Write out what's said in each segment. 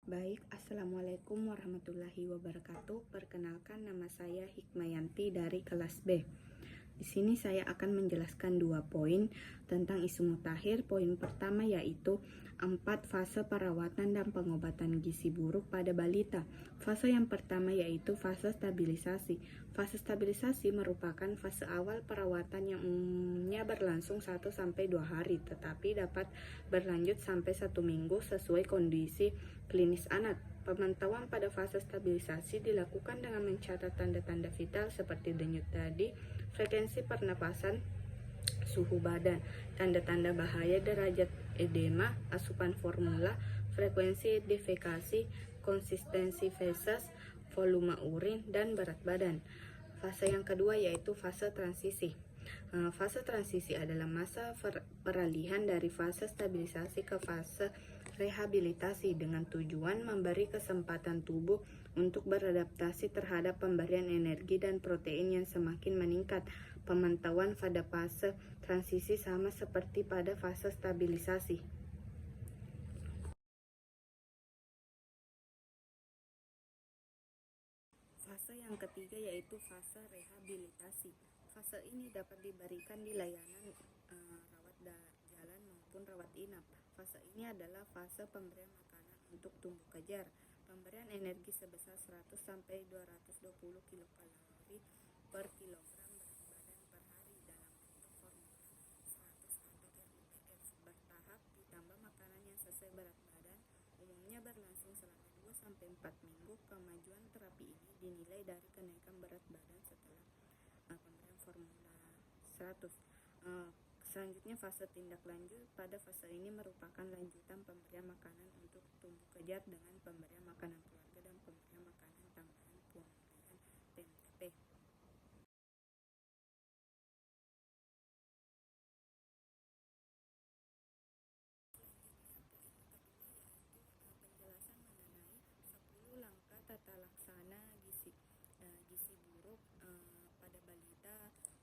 Baik, Assalamualaikum warahmatullahi wabarakatuh. Perkenalkan, nama saya Hikmayanti dari kelas B. Di sini saya akan menjelaskan 2 poin tentang isu mutakhir. Poin pertama yaitu 4 fase perawatan dan pengobatan gizi buruk pada balita. Fase yang pertama yaitu fase stabilisasi. Fase stabilisasi merupakan fase awal perawatan yang umumnya berlangsung 1-2 hari, tetapi dapat berlanjut sampai 1 minggu sesuai kondisi klinis anak. Pemantauan pada fase stabilisasi dilakukan dengan mencatat tanda-tanda vital seperti denyut nadi, frekuensi pernapasan, suhu badan, tanda-tanda bahaya derajat edema, asupan formula, frekuensi defekasi, konsistensi feses, volume urin, dan berat badan. Fase yang kedua yaitu fase transisi. Fase transisi adalah masa peralihan dari fase stabilisasi ke fase rehabilitasi dengan tujuan memberi kesempatan tubuh untuk beradaptasi terhadap pemberian energi dan protein yang semakin meningkat. Pemantauan pada fase transisi sama seperti pada fase stabilisasi. Fase yang ketiga yaitu fase rehabilitasi. Fase ini dapat diberikan di layanan rawat jalan maupun rawat inap. Fase ini adalah fase pemberian makanan untuk tumbuh kejar, pemberian energi sebesar 100-220 kilokalori per kilogram berat badan per hari dalam bentuk formula 100 atau RUTF bertahap, ditambah makanan yang sesuai berat badan, umumnya berlangsung selama 2-4 minggu. Kemajuan terapi ini dinilai dari kenaikan berat badan setelah pemberian formula 100. Selanjutnya fase tindak lanjut. Pada fase ini merupakan lanjutan pemberian makanan untuk tumbuh kejar dengan pemberian makanan keluarga dan pemberian makanan tambahan pemulihan PMTP. Penjelasan mengenai 10 langkah tata laksana gizi buruk pada balita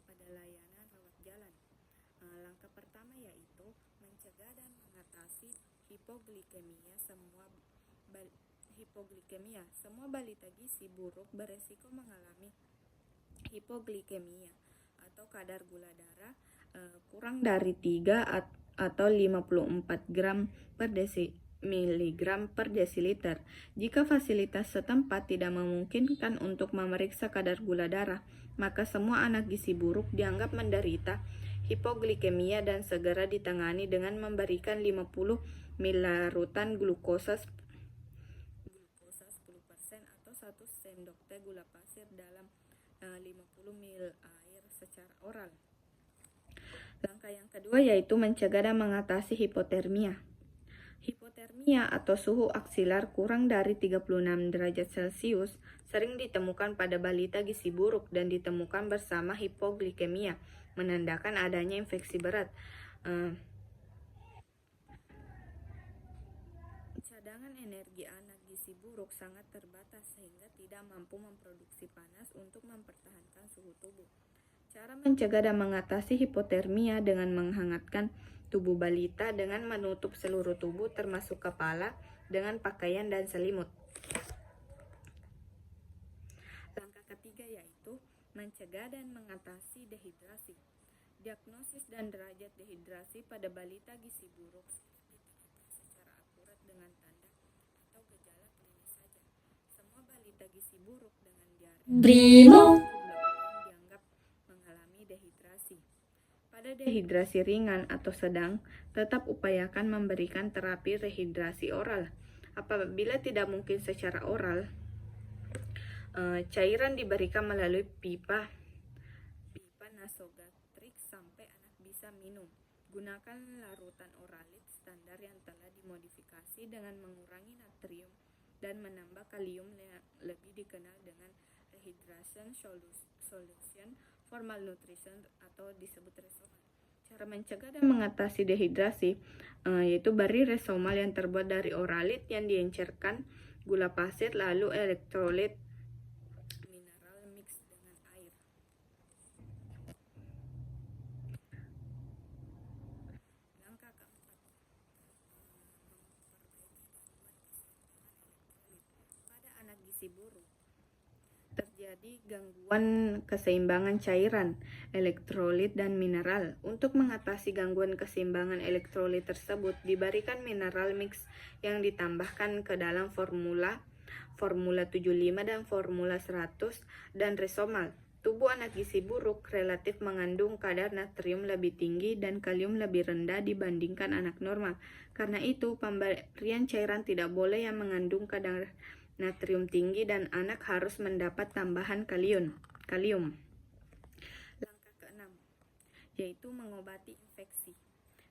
pada layanan rawat jalan. Langkah pertama yaitu mencegah dan mengatasi hipoglikemia. Semua balita gizi buruk beresiko mengalami hipoglikemia atau kadar gula darah kurang dari 3 atau 54 gram per miligram per desiliter. Jika fasilitas setempat tidak memungkinkan untuk memeriksa kadar gula darah, maka semua anak gizi buruk dianggap menderita hipoglikemia dan segera ditangani dengan memberikan 50 ml larutan glukosa 10% atau 1 sendok teh gula pasir dalam 50 ml air secara oral. Langkah yang kedua yaitu mencegah dan mengatasi hipotermia. Hipotermia atau suhu aksilar kurang dari 36 derajat Celcius sering ditemukan pada balita gizi buruk dan ditemukan bersama hipoglikemia, menandakan adanya infeksi berat. Cadangan energi anak gizi buruk sangat terbatas sehingga tidak mampu memproduksi panas untuk mempertahankan suhu tubuh. Cara mencegah dan mengatasi hipotermia dengan menghangatkan tubuh balita dengan menutup seluruh tubuh termasuk kepala dengan pakaian dan selimut. Langkah ketiga yaitu mencegah dan mengatasi dehidrasi. Diagnosis dan derajat dehidrasi pada balita gizi buruk ditetapkan secara akurat dengan tanda atau gejala klinis saja. Semua balita gizi buruk dengan diare dianggap mengalami dehidrasi. Pada dehidrasi ringan atau sedang, tetap upayakan memberikan terapi rehidrasi oral. Apabila tidak mungkin secara oral, cairan diberikan melalui pipa nasogastrik sampai anak bisa minum. Gunakan larutan oralit standar yang telah dimodifikasi dengan mengurangi natrium dan menambah kalium yang lebih dikenal dengan rehydration solution for malnutrition atau disebut Resomal. Cara mencegah dan mengatasi dehidrasi yaitu beri Resomal yang terbuat dari oralit yang diencerkan gula pasir lalu elektrolit mineral mix dengan air. Langkah keempat, memperbaiki gangguan keseimbangan gizi buruk, terjadi gangguan keseimbangan cairan, elektrolit, dan mineral. Untuk mengatasi gangguan keseimbangan elektrolit tersebut, diberikan mineral mix yang ditambahkan ke dalam formula 75 dan formula 100 dan Resomal. Tubuh anak gizi buruk relatif mengandung kadar natrium lebih tinggi dan kalium lebih rendah dibandingkan anak normal. Karena itu, pemberian cairan tidak boleh yang mengandung kadar natrium tinggi dan anak harus mendapat tambahan kalium. Langkah ke-6, yaitu mengobati infeksi.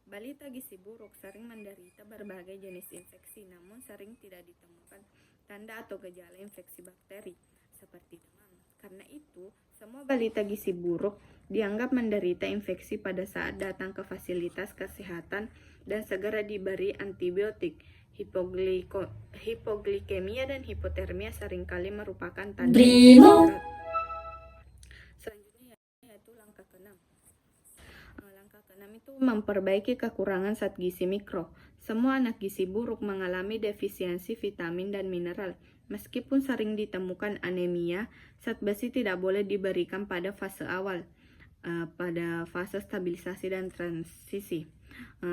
Balita gizi buruk sering menderita berbagai jenis infeksi, namun sering tidak ditemukan tanda atau gejala infeksi bakteri seperti demam. Karena itu, semua balita gizi buruk dianggap menderita infeksi pada saat datang ke fasilitas kesehatan dan segera diberi antibiotik. Hipoglikemia dan hipotermia seringkali merupakan tanda infeksi berat. Selanjutnya yaitu langkah ke-6. Langkah ke-6 itu memperbaiki kekurangan zat gizi mikro. Semua anak gizi buruk mengalami defisiensi vitamin dan mineral. Meskipun sering ditemukan anemia, zat besi tidak boleh diberikan pada fase awal, pada fase stabilisasi dan transisi.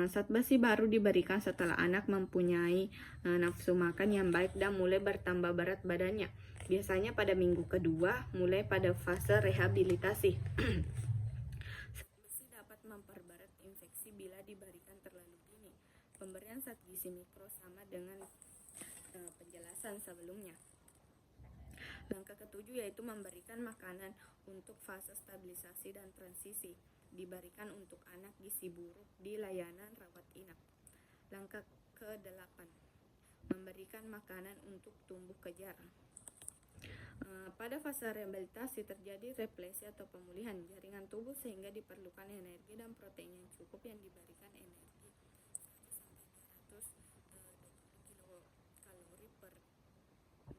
Zat besi baru diberikan setelah anak mempunyai nafsu makan yang baik dan mulai bertambah berat badannya. Biasanya pada minggu kedua, mulai pada fase rehabilitasi. Zat besi dapat memperberat infeksi bila diberikan terlalu dini. Pemberian zat gizi mikro sama dengan penjelasan sebelumnya. Langkah ke-7 yaitu memberikan makanan untuk fase stabilisasi dan transisi. Diberikan untuk anak gizi buruk di layanan rawat inap. Langkah ke-8, memberikan makanan untuk tumbuh kejar. Pada fase rehabilitasi terjadi replesi atau pemulihan jaringan tubuh sehingga diperlukan energi dan protein yang cukup yang diberikan energi 100-220 kilokalori per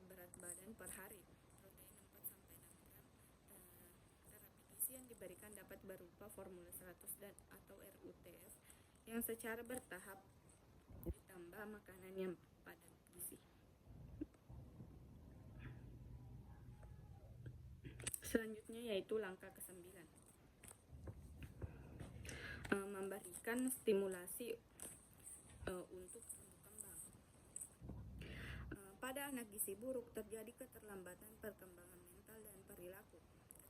berat badan per hari. Protein 4-6 gram. Terapi gizi yang diberikan dapat berupa formula 100 dan atau RUTF yang secara bertahap ditambah makanan yang padat gizi. Selanjutnya yaitu langkah ke-9, memberikan stimulasi untuk tumbuh kembang. Pada anak gizi buruk terjadi keterlambatan perkembangan mental dan perilaku.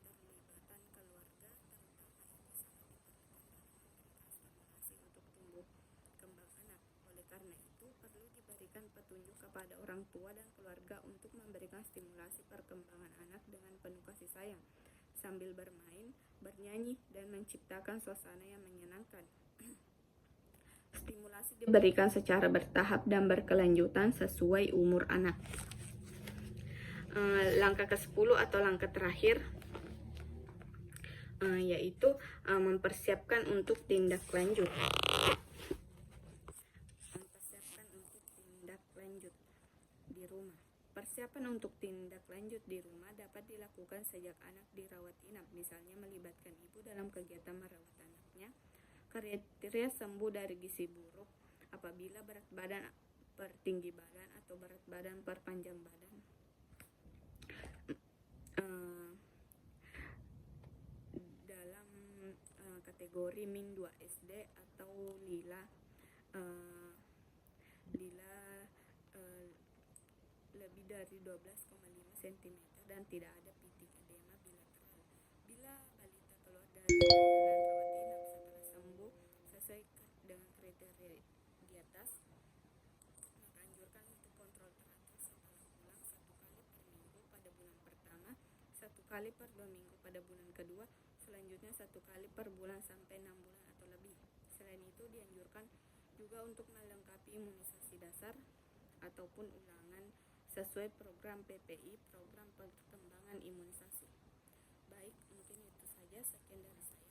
Keterlibatan keluarga terutama itu sangat diperlukan dalam memberikan stimulasi untuk tumbuh kembang anak. Oleh karena itu, perlu diberikan petunjuk kepada orang tua dan keluarga untuk memberikan stimulasi perkembangan anak dengan penuh kasih sayang, sambil bermain, bernyanyi, dan menciptakan suasana yang menyenangkan. Stimulasi diberikan secara bertahap dan berkelanjutan sesuai umur anak. Langkah ke-10 atau langkah terakhir yaitu mempersiapkan untuk tindak lanjut. Di rumah. Persiapan untuk tindak lanjut di rumah dapat dilakukan sejak anak dirawat inap, misalnya melibatkan ibu dalam kegiatan merawat anaknya. Kriteria sembuh dari gizi buruk apabila berat badan per tinggi badan atau berat badan per panjang badan. Dalam kategori min 2 SD atau lila lebih dari 12,5 cm dan tidak ada pitik edema bilateral. Bila balita keluar dari layanan rawat inap setelah sembuh sesuai dengan kriteria di atas, maka anjurkan untuk kontrol teratur setelah pulang 1 kali per minggu pada bulan pertama, 1 kali per 2 minggu pada bulan kedua, selanjutnya 1 kali per bulan sampai 6 bulan atau lebih. Selain itu, dianjurkan juga untuk melengkapi imunisasi dasar ataupun ulangan sesuai program PPI, program perkembangan imunisasi. Baik, mungkin itu saja. Sekian dari saya.